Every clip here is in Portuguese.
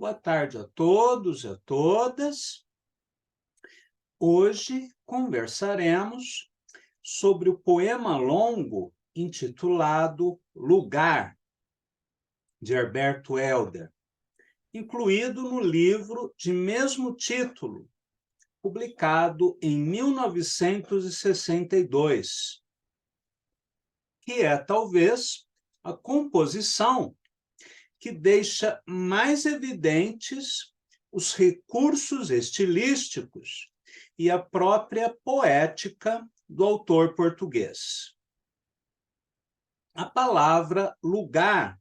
Boa tarde a todos e a todas. Hoje conversaremos sobre o poema longo intitulado Lugar, de Herberto Helder, incluído no livro de mesmo título, publicado em 1962, que é talvez a composição que deixa mais evidentes os recursos estilísticos e a própria poética do autor português. A palavra lugar,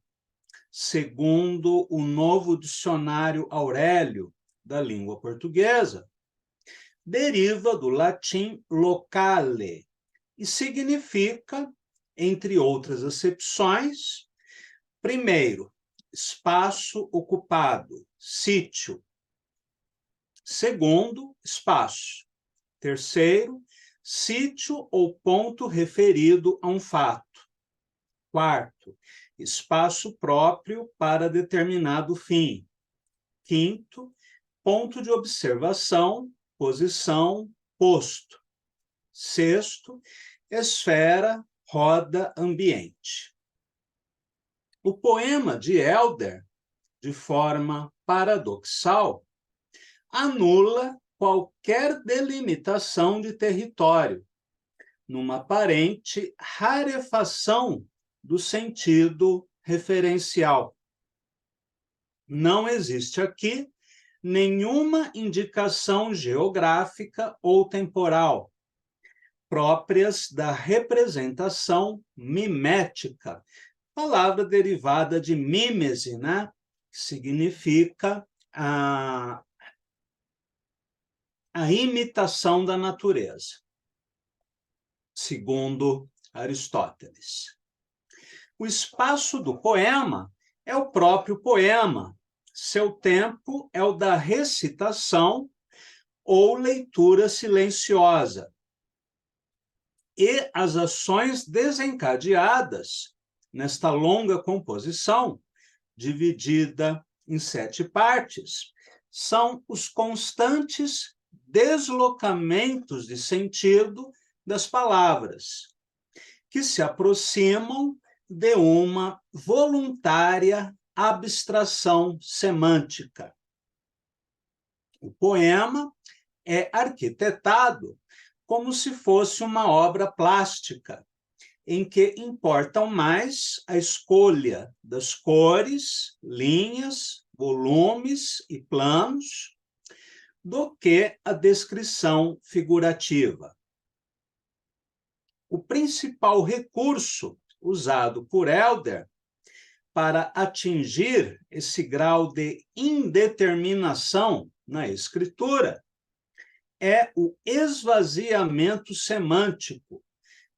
segundo o novo dicionário Aurélio da língua portuguesa, deriva do latim locale e significa, entre outras acepções, primeiro, espaço ocupado, sítio. Segundo, espaço. Terceiro, sítio ou ponto referido a um fato. Quarto, espaço próprio para determinado fim. Quinto, ponto de observação, posição, posto. Sexto, esfera, roda, ambiente. O poema de Helder, de forma paradoxal, anula qualquer delimitação de território, numa aparente rarefação do sentido referencial. Não existe aqui nenhuma indicação geográfica ou temporal, próprias da representação mimética, palavra derivada de mímese, né? Que significa a imitação da natureza, segundo Aristóteles. O espaço do poema é o próprio poema, seu tempo é o da recitação ou leitura silenciosa, e as ações desencadeadas nesta longa composição, dividida em 7 partes, são os constantes deslocamentos de sentido das palavras, que se aproximam de uma voluntária abstração semântica. O poema é arquitetado como se fosse uma obra plástica, em que importam mais a escolha das cores, linhas, volumes e planos, do que a descrição figurativa. O principal recurso usado por Helder para atingir esse grau de indeterminação na escritura é o esvaziamento semântico,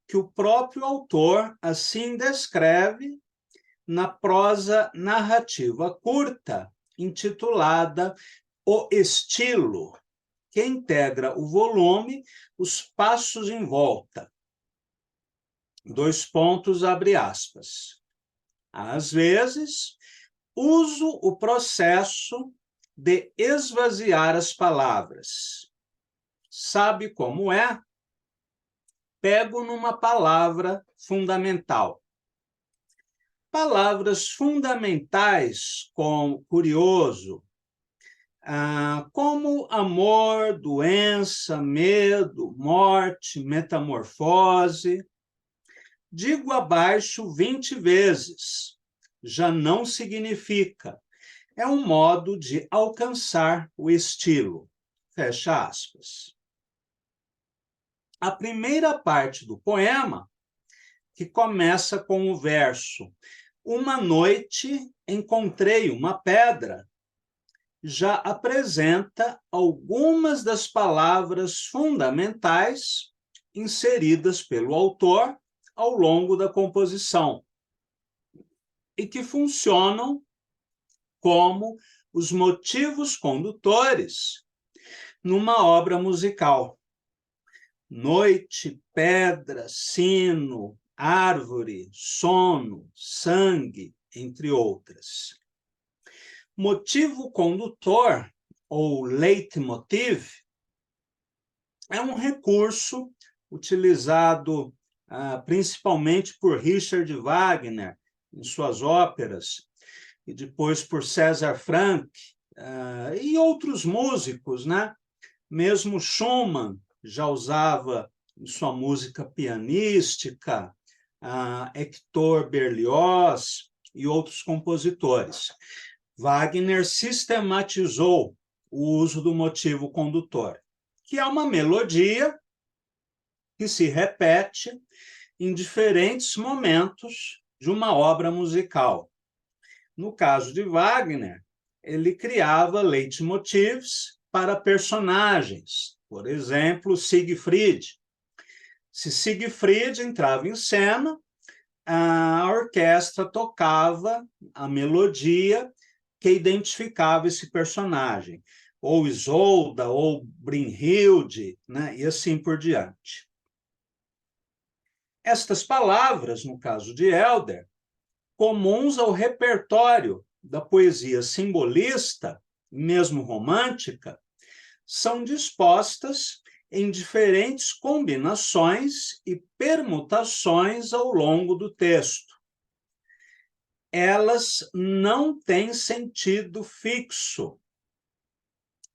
que o próprio autor assim descreve na prosa narrativa curta, intitulada O Estilo, que integra o volume Os Passos em Volta. Abre aspas. Às vezes, uso o processo de esvaziar as palavras. Sabe como é? Pego numa palavra fundamental. Palavras fundamentais como curioso, como amor, doença, medo, morte, metamorfose. Digo abaixo 20 vezes. Já não significa. É um modo de alcançar o estilo. Fecha aspas. A primeira parte do poema, que começa com o verso "Uma noite encontrei uma pedra", já apresenta algumas das palavras fundamentais inseridas pelo autor ao longo da composição e que funcionam como os motivos condutores numa obra musical. Noite, pedra, sino, árvore, sono, sangue, entre outras. Motivo condutor, ou leitmotiv, é um recurso utilizado principalmente por Richard Wagner em suas óperas, e depois por César Franck e outros músicos, né? Mesmo Schumann já usava em sua música pianística, Hector Berlioz e outros compositores. Wagner sistematizou o uso do motivo condutor, que é uma melodia que se repete em diferentes momentos de uma obra musical. No caso de Wagner, ele criava leitmotivs para personagens, por exemplo, Siegfried. Se Siegfried entrava em cena, a orquestra tocava a melodia que identificava esse personagem, ou Isolda, ou Brynhilde, né? E assim por diante. Estas palavras, no caso de Helder, comuns ao repertório da poesia simbolista, mesmo romântica, são dispostas em diferentes combinações e permutações ao longo do texto. Elas não têm sentido fixo,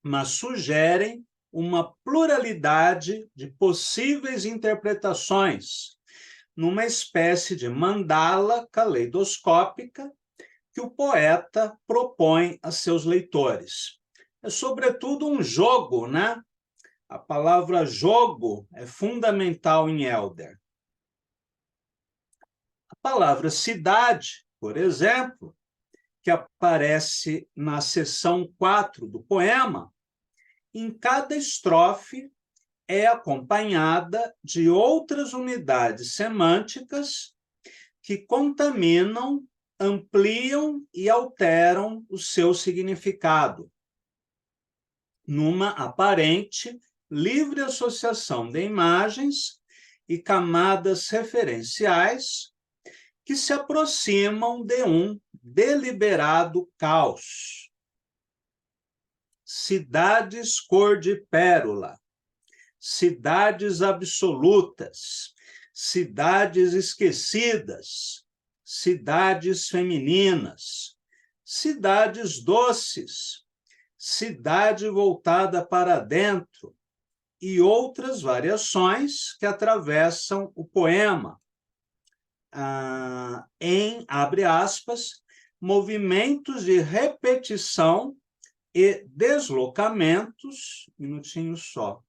mas sugerem uma pluralidade de possíveis interpretações, numa espécie de mandala caleidoscópica que o poeta propõe a seus leitores. É, sobretudo, um jogo, né? A palavra jogo é fundamental em Helder. A palavra cidade, por exemplo, que aparece na seção 4 do poema, em cada estrofe é acompanhada de outras unidades semânticas que contaminam, ampliam e alteram o seu significado, numa aparente livre associação de imagens e camadas referenciais que se aproximam de um deliberado caos. Cidades cor de pérola, cidades absolutas, cidades esquecidas, cidades femininas, cidades doces, cidade voltada para dentro, e outras variações que atravessam o poema, em, abre aspas, movimentos de repetição e deslocamentos, um minutinho só.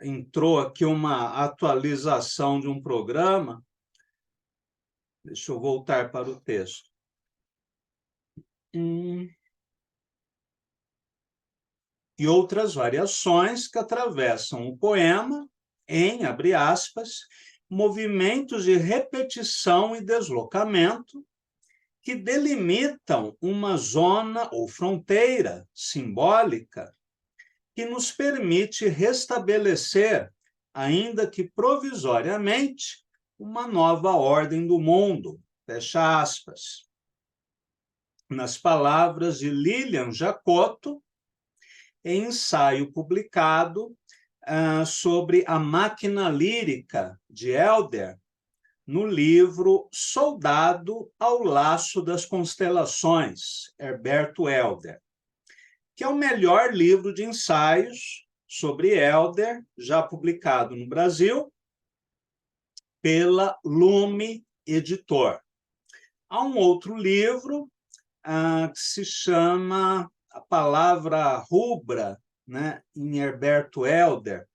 Entrou aqui uma atualização de um programa. Deixa eu voltar para o texto. E outras variações que atravessam o poema em, abre aspas, movimentos de repetição e deslocamento que delimitam uma zona ou fronteira simbólica que nos permite restabelecer, ainda que provisoriamente, uma nova ordem do mundo, fecha aspas. Nas palavras de Lilian Jacotto, em ensaio publicado sobre a máquina lírica de Helder, no livro Soldado ao Laço das Constelações, Herberto Helder, que é o melhor livro de ensaios sobre Helder, já publicado no Brasil, pela Lume Editor. Há um outro livro que se chama A Palavra Rubra, né, em Herberto Helder,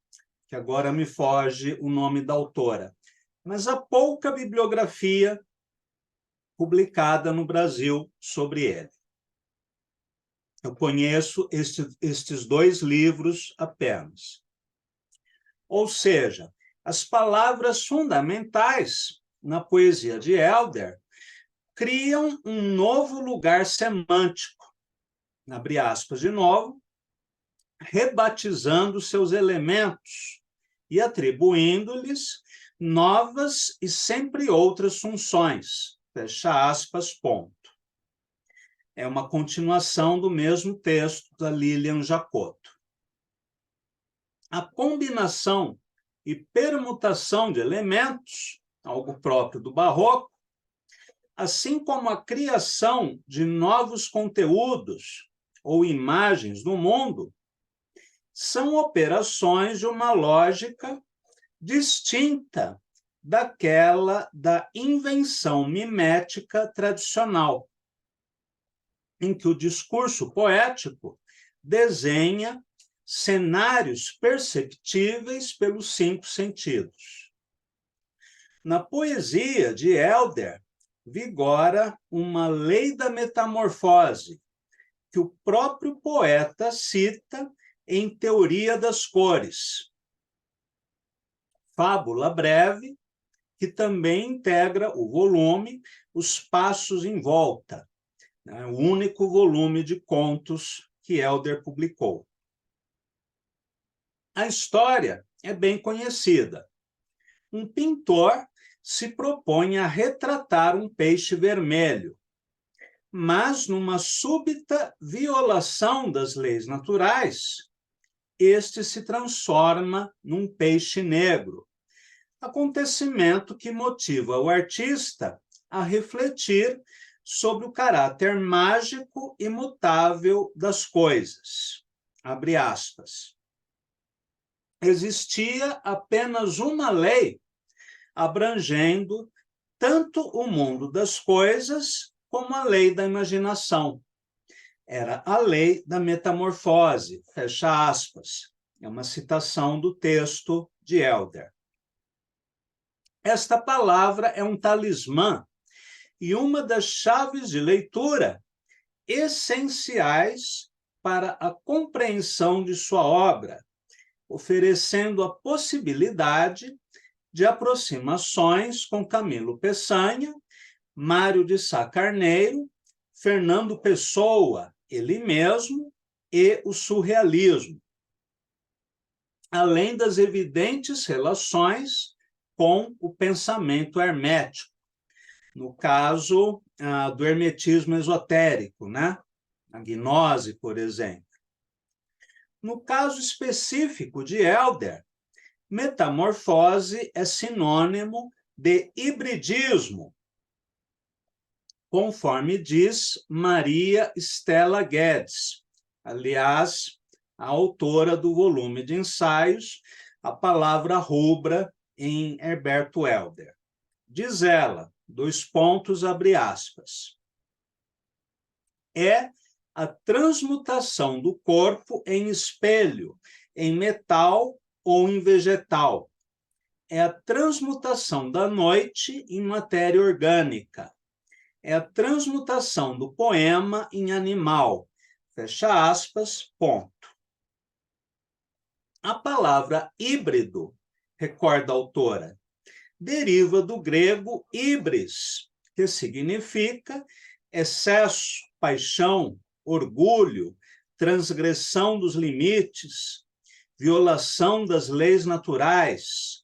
que agora me foge o nome da autora. Mas há pouca bibliografia publicada no Brasil sobre ele. Eu conheço estes dois livros apenas. Ou seja, as palavras fundamentais na poesia de Helder criam um novo lugar semântico, abre aspas de novo, rebatizando seus elementos e atribuindo-lhes novas e sempre outras funções, fecha aspas, ponto. É uma continuação do mesmo texto da Lilian Jacotto. A combinação e permutação de elementos, algo próprio do barroco, assim como a criação de novos conteúdos ou imagens no mundo, são operações de uma lógica distinta daquela da invenção mimética tradicional, em que o discurso poético desenha cenários perceptíveis pelos 5 sentidos. Na poesia de Helder, vigora uma lei da metamorfose, que o próprio poeta cita em Teoria das Cores. Fábula breve, que também integra o volume Os Passos em Volta, o único volume de contos que Helder publicou. A história é bem conhecida. Um pintor se propõe a retratar um peixe vermelho, mas numa súbita violação das leis naturais, este se transforma num peixe negro, acontecimento que motiva o artista a refletir sobre o caráter mágico e mutável das coisas. Abre aspas. Existia apenas uma lei abrangendo tanto o mundo das coisas como a lei da imaginação. Era a lei da metamorfose, fecha aspas. É uma citação do texto de Helder. Esta palavra é um talismã e uma das chaves de leitura essenciais para a compreensão de sua obra, oferecendo a possibilidade de aproximações com Camilo Peçanha, Mário de Sá Carneiro, Fernando Pessoa, ele mesmo, e o surrealismo, além das evidentes relações com o pensamento hermético, no caso do hermetismo esotérico, né? A gnose, por exemplo. No caso específico de Helder, metamorfose é sinônimo de hibridismo, conforme diz Maria Stella Guedes, aliás, a autora do volume de ensaios A Palavra Rubra, em Herberto Helder. Diz ela, abre aspas, é a transmutação do corpo em espelho, em metal ou em vegetal. É a transmutação da noite em matéria orgânica. É a transmutação do poema em animal. Fecha aspas, ponto. A palavra híbrido, recorda a autora, deriva do grego hybris, que significa excesso, paixão, orgulho, transgressão dos limites, violação das leis naturais,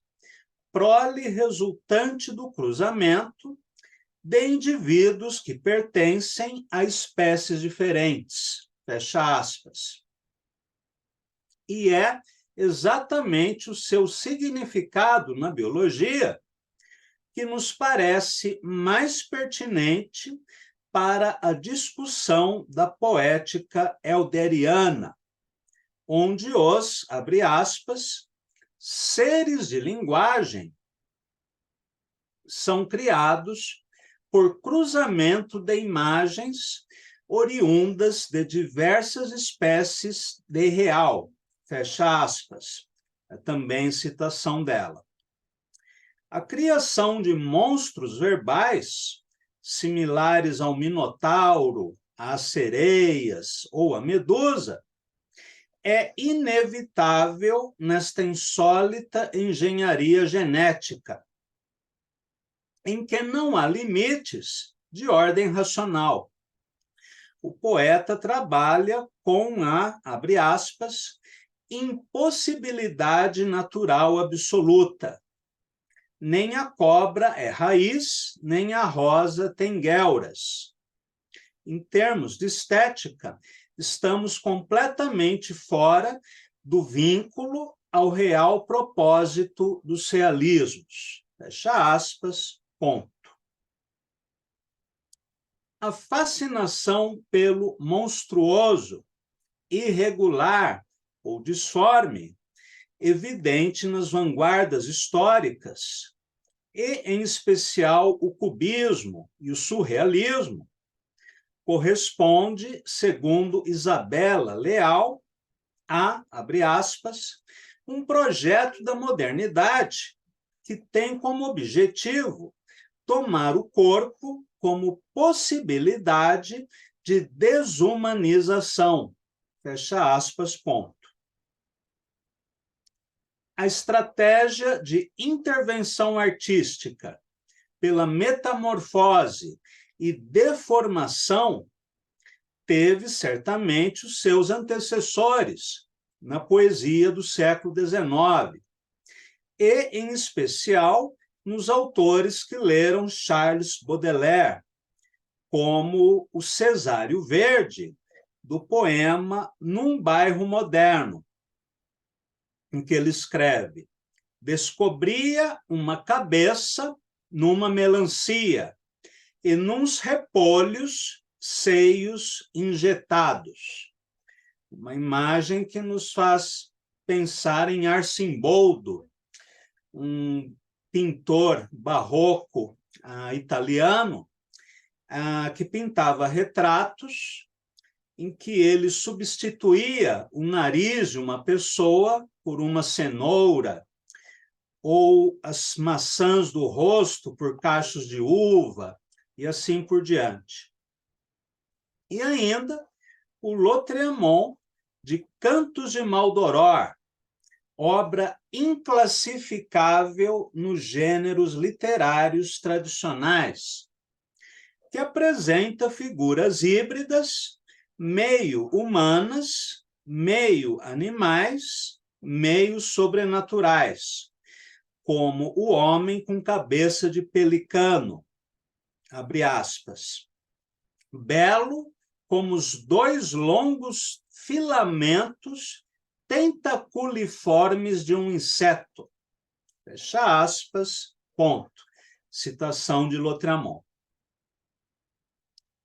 prole resultante do cruzamento de indivíduos que pertencem a espécies diferentes, fecha aspas. E é exatamente o seu significado na biologia que nos parece mais pertinente para a discussão da poética elderiana, onde os, abre aspas, seres de linguagem são criados por cruzamento de imagens oriundas de diversas espécies de real, fecha aspas, é também citação dela. A criação de monstros verbais, similares ao minotauro, às sereias ou à medusa, é inevitável nesta insólita engenharia genética, em que não há limites de ordem racional. O poeta trabalha com a, abre aspas, impossibilidade natural absoluta, nem a cobra é raiz, nem a rosa tem guelras. Em termos de estética, estamos completamente fora do vínculo ao real propósito dos realismos. Fecha aspas, ponto. A fascinação pelo monstruoso, irregular ou disforme, evidente nas vanguardas históricas, e, em especial, o cubismo e o surrealismo, corresponde, segundo Isabela Leal, a, abre aspas, um projeto da modernidade que tem como objetivo tomar o corpo como possibilidade de desumanização. Fecha aspas, ponto. A estratégia de intervenção artística pela metamorfose e deformação teve certamente os seus antecessores na poesia do século XIX, e, em especial, nos autores que leram Charles Baudelaire, como o Cesário Verde, do poema Num Bairro Moderno, em que ele escreve: descobria uma cabeça numa melancia e nuns repolhos seios injetados. Uma imagem que nos faz pensar em Arcimboldo, um pintor barroco italiano, que pintava retratos em que ele substituía o nariz de uma pessoa por uma cenoura, ou as maçãs do rosto por cachos de uva, e assim por diante. E ainda o Lautréamont, de Cantos de Maldoror, obra inclassificável nos gêneros literários tradicionais, que apresenta figuras híbridas, meio humanas, meio animais, meio sobrenaturais, como o homem com cabeça de pelicano, abre aspas, belo como os dois longos filamentos tentaculiformes de um inseto, fecha aspas, ponto. Citação de Lautréamont.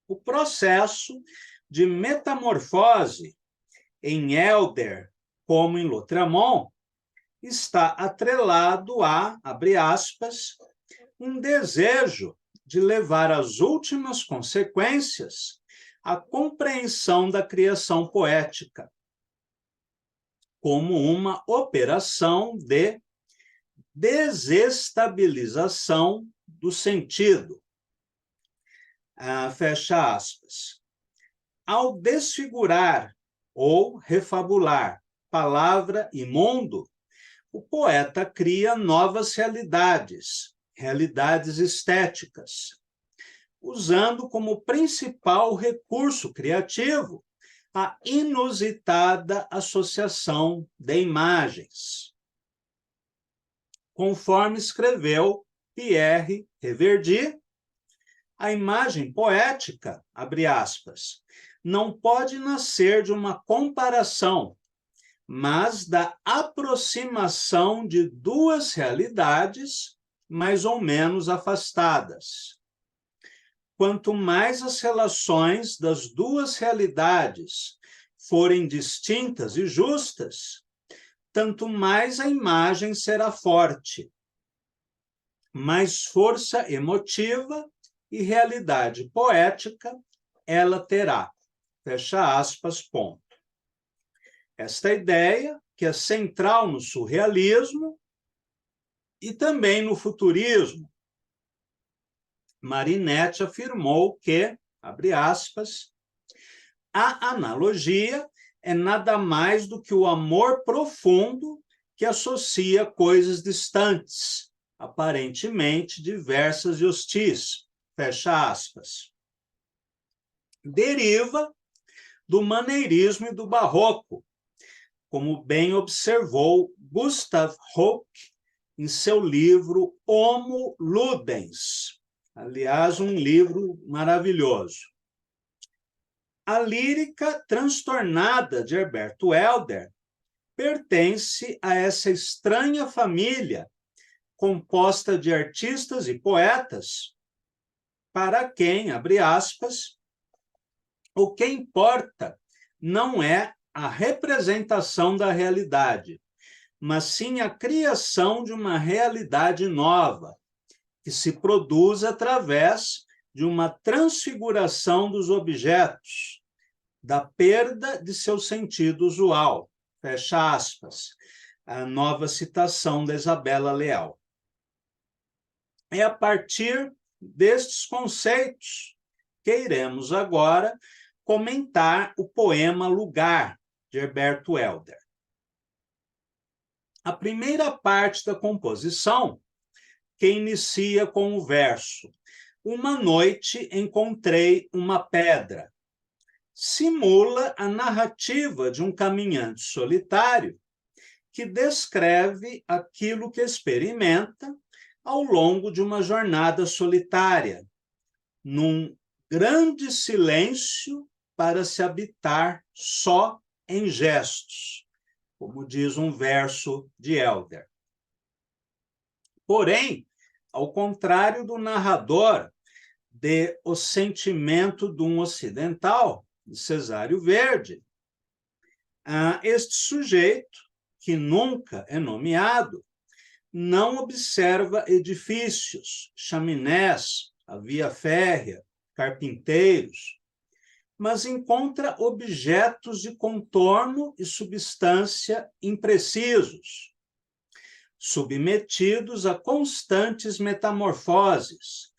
O processo de metamorfose em Helder, como em Lautréamont, está atrelado a, abre aspas, um desejo de levar às últimas consequências a compreensão da criação poética, como uma operação de desestabilização do sentido. Fecha aspas. Ao desfigurar ou refabular palavra e mundo, o poeta cria novas realidades, realidades estéticas, usando como principal recurso criativo a inusitada associação de imagens. Conforme escreveu Pierre Reverdy, a imagem poética, abre aspas, não pode nascer de uma comparação, mas da aproximação de duas realidades mais ou menos afastadas. Quanto mais as relações das duas realidades forem distintas e justas, tanto mais a imagem será forte, mais força emotiva e realidade poética ela terá. Fecha aspas, ponto. Esta ideia, que é central no surrealismo e também no futurismo, Marinetti afirmou que, abre aspas, a analogia é nada mais do que o amor profundo que associa coisas distantes, aparentemente diversas e hostis, fecha aspas. Deriva do maneirismo e do barroco, como bem observou Gustav Holck em seu livro Homo Ludens. Aliás, um livro maravilhoso. A lírica transtornada de Herberto Helder pertence a essa estranha família composta de artistas e poetas, para quem, abre aspas, o que importa não é a representação da realidade, mas sim a criação de uma realidade nova, que se produz através de uma transfiguração dos objetos, da perda de seu sentido usual. Fecha aspas. A nova citação da Isabela Leal. É a partir destes conceitos que iremos agora comentar o poema Lugar, de Herberto Helder. A primeira parte da composição, que inicia com o verso: uma noite encontrei uma pedra, simula a narrativa de um caminhante solitário que descreve aquilo que experimenta ao longo de uma jornada solitária, num grande silêncio para se habitar só em gestos, como diz um verso de Helder. Porém, ao contrário do narrador de O Sentimento de um Ocidental, de Cesário Verde, este sujeito, que nunca é nomeado, não observa edifícios, chaminés, a via férrea, carpinteiros, mas encontra objetos de contorno e substância imprecisos, submetidos a constantes metamorfoses,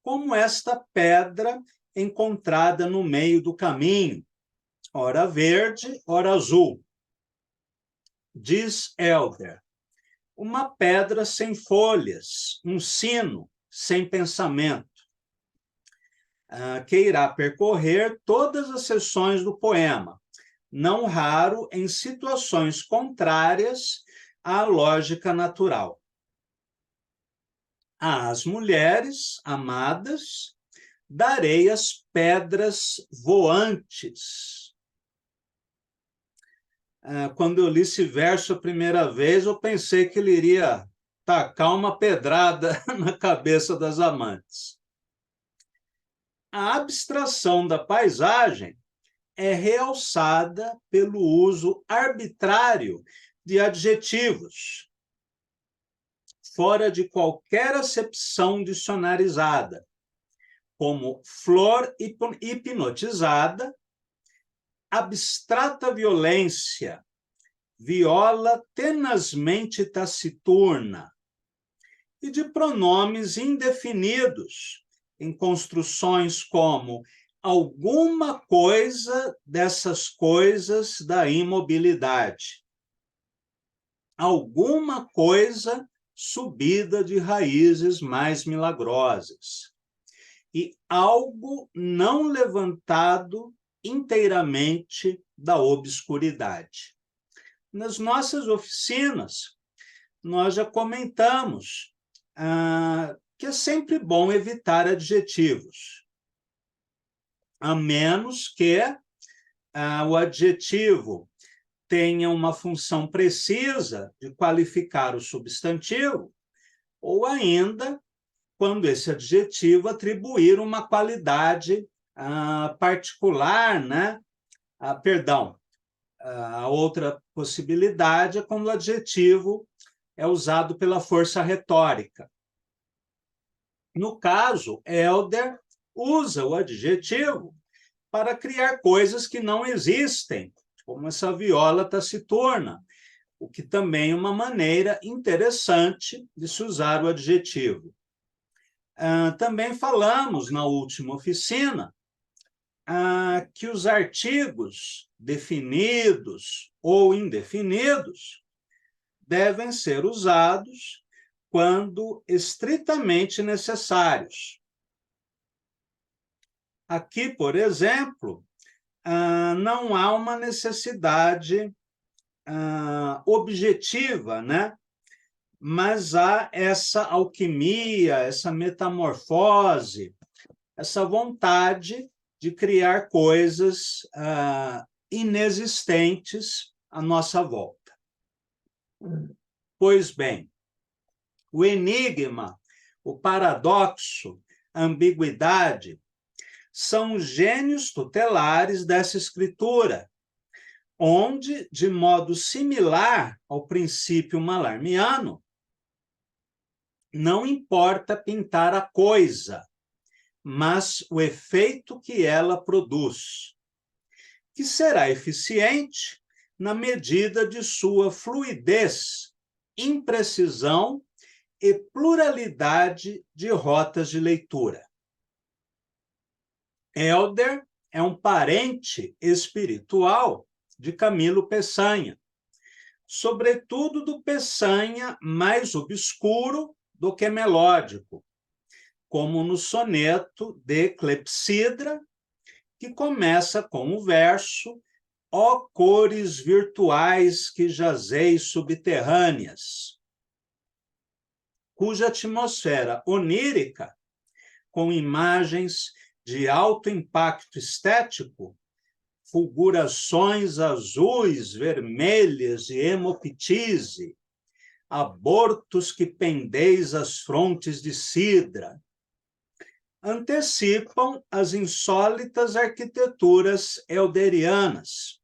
como esta pedra encontrada no meio do caminho, ora verde, ora azul. Diz Helder: uma pedra sem folhas, um sino sem pensamento, que irá percorrer todas as seções do poema, não raro em situações contrárias à lógica natural. Às mulheres amadas darei as pedras voantes. Quando eu li esse verso a primeira vez, eu pensei que ele iria tacar uma pedrada na cabeça das amantes. A abstração da paisagem é realçada pelo uso arbitrário de adjetivos, fora de qualquer acepção dicionarizada, como flor hipnotizada, abstrata violência, viola tenazmente taciturna, e de pronomes indefinidos, em construções como alguma coisa dessas coisas da imobilidade, alguma coisa subida de raízes mais milagrosas, e algo não levantado inteiramente da obscuridade. Nas nossas oficinas, nós já comentamos que é sempre bom evitar adjetivos, a menos que o adjetivo tenha uma função precisa de qualificar o substantivo, ou ainda quando esse adjetivo atribuir uma qualidade particular, né? A outra possibilidade é quando o adjetivo é usado pela força retórica. No caso, Helder usa o adjetivo para criar coisas que não existem, como essa viola taciturna, o que também é uma maneira interessante de se usar o adjetivo. Também falamos na última oficina que os artigos definidos ou indefinidos devem ser usados quando estritamente necessários. Aqui, por exemplo, não há uma necessidade objetiva, né, mas há essa alquimia, essa metamorfose, essa vontade de criar coisas inexistentes à nossa volta. Pois bem, o enigma, o paradoxo, a ambiguidade, são os gênios tutelares dessa escritura, onde, de modo similar ao princípio malarmiano, não importa pintar a coisa, mas o efeito que ela produz, que será eficiente na medida de sua fluidez, imprecisão e pluralidade de rotas de leitura. Helder é um parente espiritual de Camilo Peçanha, sobretudo do Peçanha mais obscuro do que melódico, como no soneto de Clepsidra, que começa com o verso "Ó cores virtuais que jazeis subterrâneas", cuja atmosfera onírica, com imagens de alto impacto estético, fulgurações azuis, vermelhas de hemoptise, abortos que pendeis às frontes de cidra, antecipam as insólitas arquiteturas elderianas,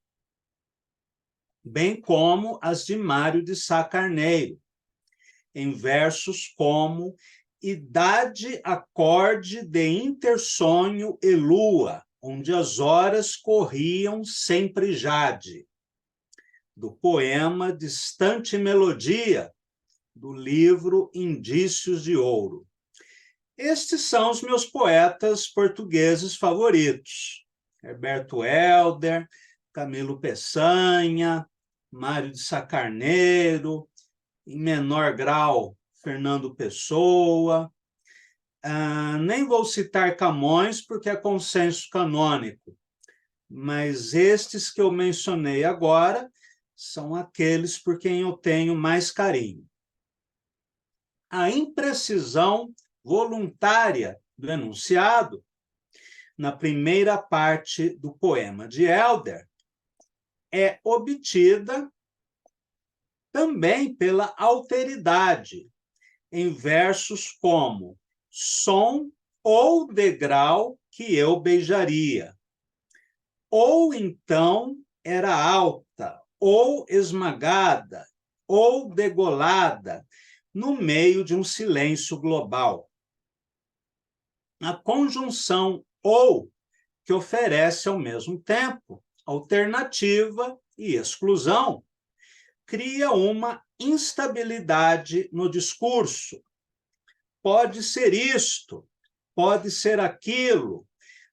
bem como as de Mário de Sá Carneiro, em versos como "Idade acorde de intersonho e lua, onde as horas corriam sempre jade", do poema Distante Melodia, do livro Indícios de Ouro. Estes são os meus poetas portugueses favoritos: Herberto Helder, Camilo Peçanha, Mário de Sá Carneiro, em menor grau, Fernando Pessoa. Nem vou citar Camões, porque é consenso canônico, mas estes que eu mencionei agora são aqueles por quem eu tenho mais carinho. A imprecisão voluntária do enunciado, na primeira parte do poema de Helder, é obtida também pela alteridade, em versos como "som ou degrau que eu beijaria", ou então era alta, ou esmagada, ou degolada, no meio de um silêncio global. A conjunção "ou", que oferece ao mesmo tempo alternativa e exclusão, cria uma instabilidade no discurso. Pode ser isto, pode ser aquilo.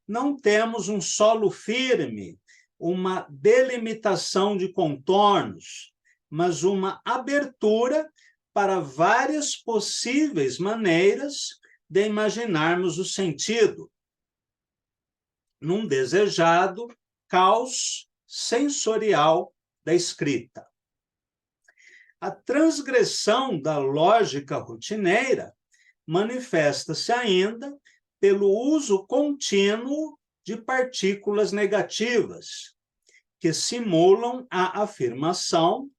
Não temos um solo firme, uma delimitação de contornos, mas uma abertura para várias possíveis maneiras de imaginarmos o sentido, num desejado caos sensorial da escrita. A transgressão da lógica rotineira manifesta-se ainda pelo uso contínuo de partículas negativas, que simulam a afirmação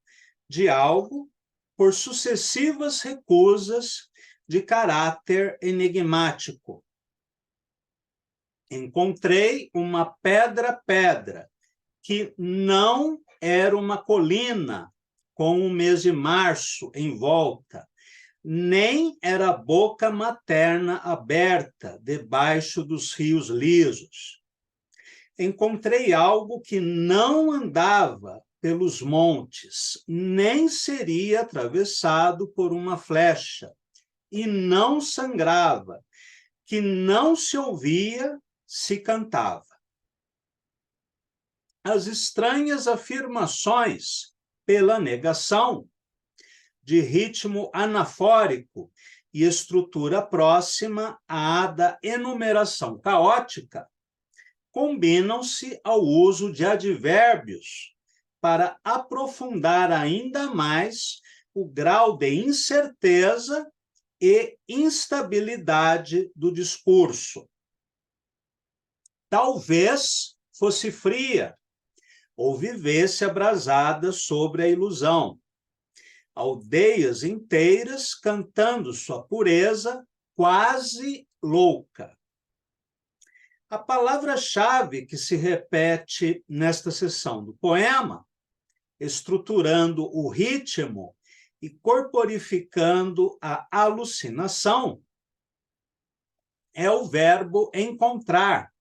de algo por sucessivas recusas de caráter enigmático. Encontrei uma pedra, que não era uma colina com o mês de março em volta, nem era a boca materna aberta debaixo dos rios lisos. Encontrei algo que não andava pelos montes, nem seria atravessado por uma flecha, e não sangrava, que não se ouvia se cantava. As estranhas afirmações pela negação, de ritmo anafórico e estrutura próxima à da enumeração caótica, combinam-se ao uso de advérbios para aprofundar ainda mais o grau de incerteza e instabilidade do discurso. Talvez fosse fria, ou vivesse abrasada sobre a ilusão. Aldeias inteiras cantando sua pureza, quase louca. A palavra-chave que se repete nesta seção do poema, estruturando o ritmo e corporificando a alucinação, é o verbo encontrar,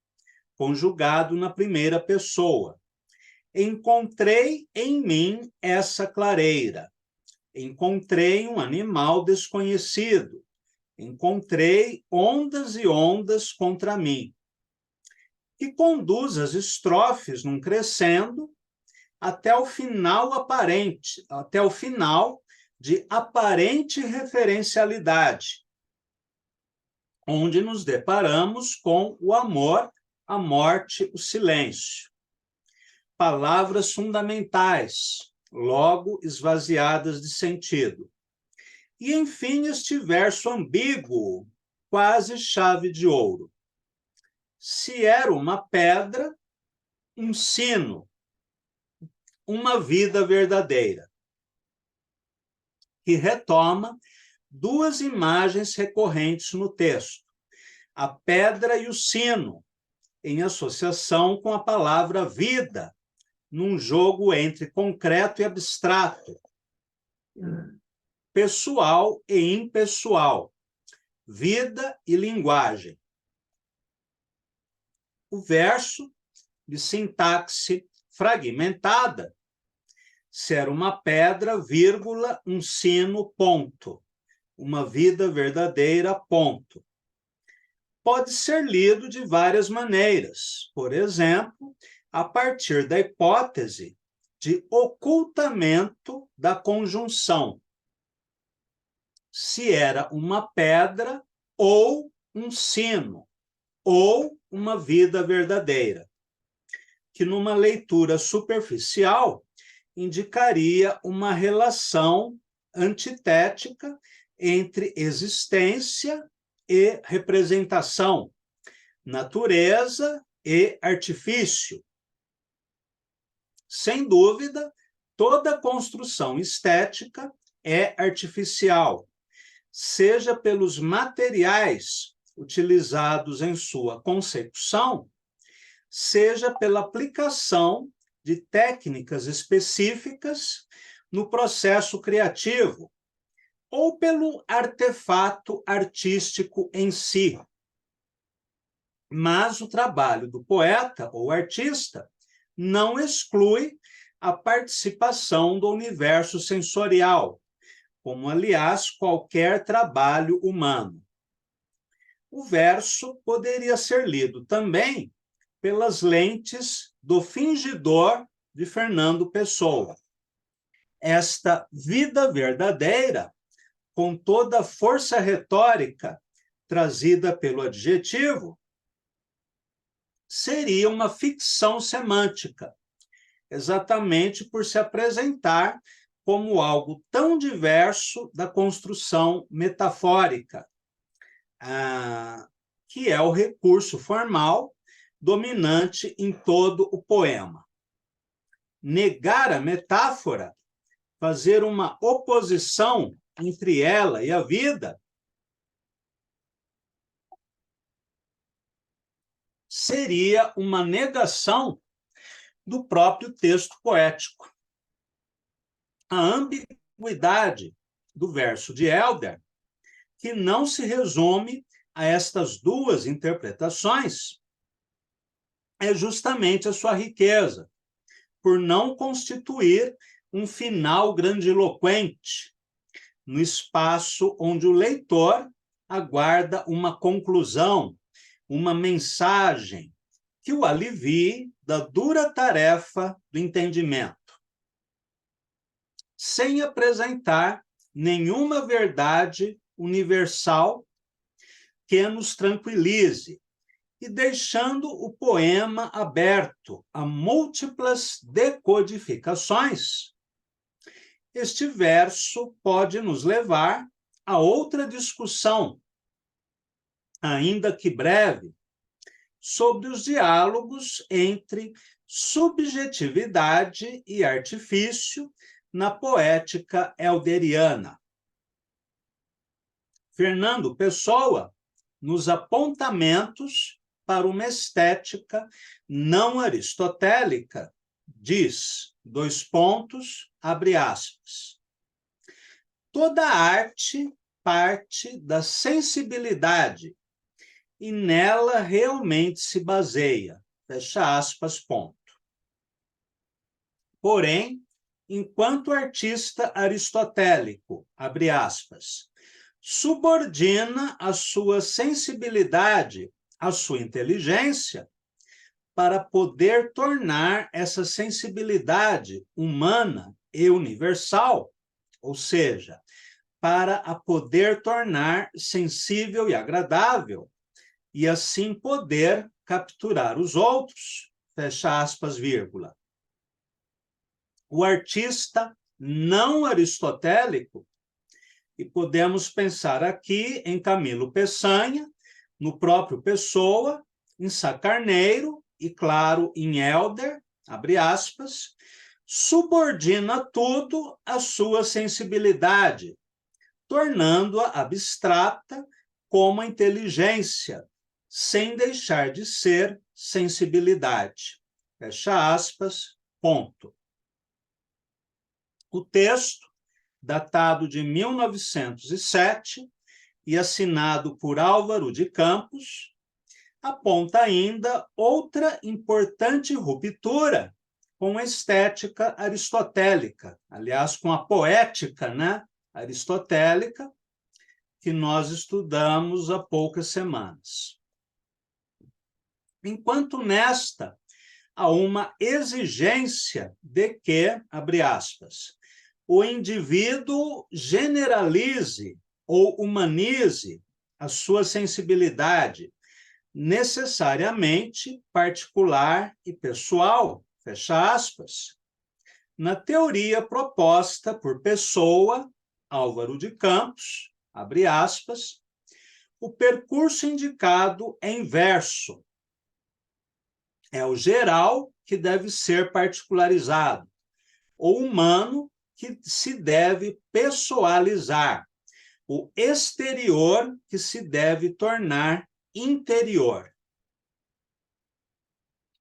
conjugado na primeira pessoa. Encontrei em mim essa clareira. Encontrei um animal desconhecido. Encontrei ondas e ondas contra mim. Que conduz as estrofes num crescendo até o final aparente, até o final de aparente referencialidade, onde nos deparamos com o amor, a morte, o silêncio. Palavras fundamentais, logo esvaziadas de sentido. E, enfim, este verso ambíguo, quase chave de ouro. Se era uma pedra, um sino, uma vida verdadeira, que retoma duas imagens recorrentes no texto, a pedra e o sino, em associação com a palavra vida, num jogo entre concreto e abstrato, pessoal e impessoal, vida e linguagem. O verso, de sintaxe fragmentada, se era uma pedra, vírgula, um sino, ponto. Uma vida verdadeira, ponto. Pode ser lido de várias maneiras. Por exemplo, a partir da hipótese de ocultamento da conjunção. Se era uma pedra ou um sino, ou uma vida verdadeira, que numa leitura superficial indicaria uma relação antitética entre existência e representação, natureza e artifício. Sem dúvida, toda construção estética é artificial, seja pelos materiais utilizados em sua consecução, seja pela aplicação de técnicas específicas no processo criativo, ou pelo artefato artístico em si. Mas o trabalho do poeta ou artista não exclui a participação do universo sensorial, como, aliás, qualquer trabalho humano. O verso poderia ser lido também pelas lentes do fingidor de Fernando Pessoa. Esta vida verdadeira, com toda a força retórica trazida pelo adjetivo, seria uma ficção semântica, exatamente por se apresentar como algo tão diverso da construção metafórica, que é o recurso formal dominante em todo o poema. Negar a metáfora, fazer uma oposição entre ela e a vida, seria uma negação do próprio texto poético. A ambiguidade do verso de Helder, que não se resume a estas duas interpretações, é justamente a sua riqueza, por não constituir um final grandiloquente, no espaço onde o leitor aguarda uma conclusão, uma mensagem que o alivie da dura tarefa do entendimento, sem apresentar nenhuma verdade universal que nos tranquilize, e deixando o poema aberto a múltiplas decodificações este verso pode nos levar a outra discussão, ainda que breve, sobre os diálogos entre subjetividade e artifício na poética elderiana. Fernando Pessoa, nos apontamentos para uma estética não aristotélica, diz, abre aspas, toda arte parte da sensibilidade e nela realmente se baseia, fecha aspas, ponto. Porém, enquanto artista aristotélico, abre aspas, subordina a sua sensibilidade à sua inteligência para poder tornar essa sensibilidade humana e universal, ou seja, para a poder tornar sensível e agradável, e assim poder capturar os outros, fecha aspas, vírgula. O artista não aristotélico, e podemos pensar aqui em Camilo Peçanha, no próprio Pessoa, em Sá Carneiro e, claro, em Helder, abre aspas, subordina tudo à sua sensibilidade, tornando-a abstrata como a inteligência, sem deixar de ser sensibilidade. Fecha aspas, ponto. O texto, datado de 1907 e assinado por Álvaro de Campos, aponta ainda outra importante ruptura com a estética aristotélica, aliás, com a poética, aristotélica, que nós estudamos há poucas semanas. Enquanto nesta há uma exigência de que, abre aspas, o indivíduo generalize ou humanize a sua sensibilidade, necessariamente particular e pessoal, fecha aspas. Na teoria proposta por Pessoa, Álvaro de Campos, abre aspas, o percurso indicado é inverso. É o geral que deve ser particularizado, o humano que se deve pessoalizar, o exterior que se deve tornar interior.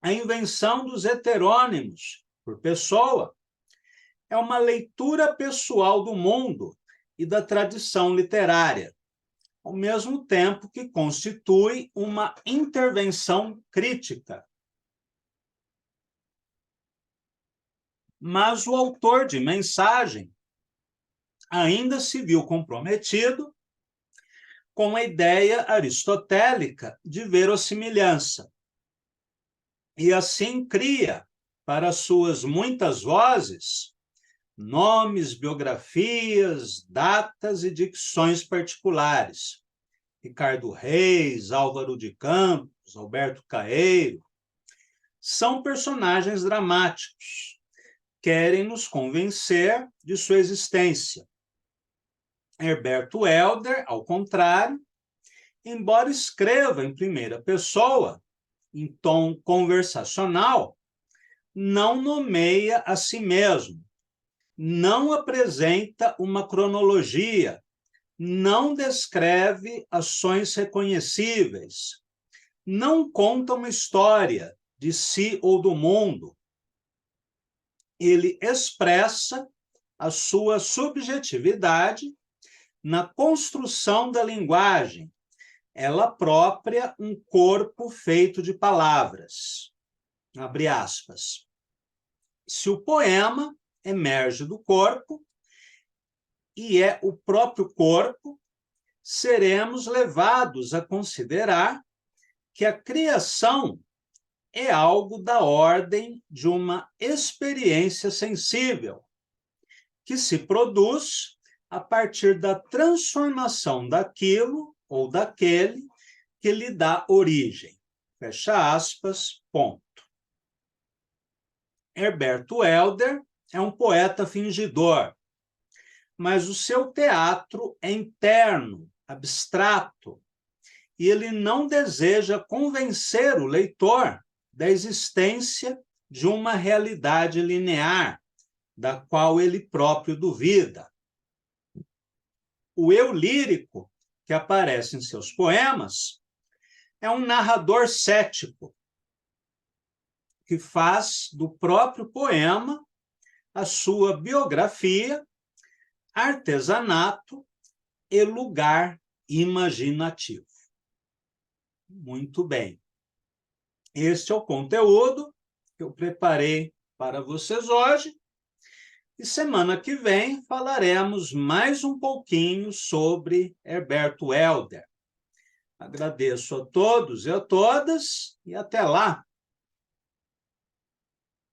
A invenção dos heterônimos, por Pessoa, é uma leitura pessoal do mundo e da tradição literária, ao mesmo tempo que constitui uma intervenção crítica. Mas o autor de Mensagem ainda se viu comprometido com a ideia aristotélica de verossimilhança, e assim cria, para suas muitas vozes, nomes, biografias, datas e dicções particulares. Ricardo Reis, Álvaro de Campos, Alberto Caeiro, são personagens dramáticos, querem nos convencer de sua existência. Herberto Helder, ao contrário, embora escreva em primeira pessoa, em tom conversacional, não nomeia a si mesmo, não apresenta uma cronologia, não descreve ações reconhecíveis, não conta uma história de si ou do mundo. Ele expressa a sua subjetividade na construção da linguagem, ela própria um corpo feito de palavras. Abre aspas. Se o poema emerge do corpo e é o próprio corpo, seremos levados a considerar que a criação é algo da ordem de uma experiência sensível, que se produz a partir da transformação daquilo ou daquele que lhe dá origem. Fecha aspas, ponto. Herberto Helder é um poeta fingidor, mas o seu teatro é interno, abstrato, e ele não deseja convencer o leitor da existência de uma realidade linear, da qual ele próprio duvida. O eu lírico, que aparece em seus poemas, é um narrador cético, que faz do próprio poema a sua biografia, artesanato e lugar imaginativo. Muito bem. Este é o conteúdo que eu preparei para vocês hoje. E semana que vem falaremos mais um pouquinho sobre Herberto Helder. Agradeço a todos e a todas e até lá!